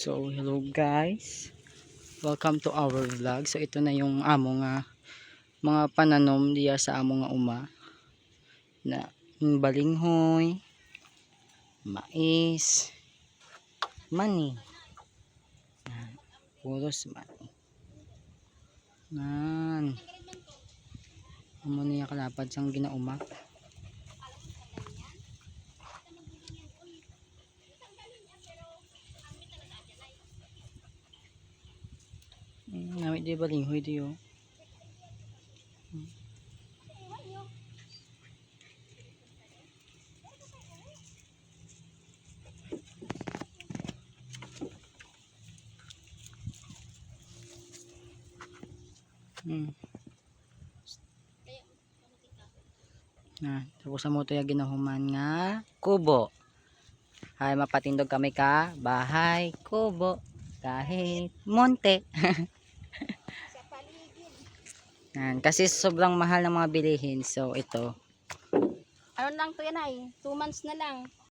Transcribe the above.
So hello guys, welcome to our vlog. So ito na yung amo nga mga pananom diya sa amo nga uma na balinghoy, mais, mani, puros mani nan amo niya kalapad sang ginauma. Namit di balinghoy di oh. Tapos mo to yung ginahuman nga kubo. Ay mapatindog kami ka bahay kubo kahit monte. Kasi sobrang mahal ng mga bilihin. So ito. Ano lang to yan ay? 2 months na lang.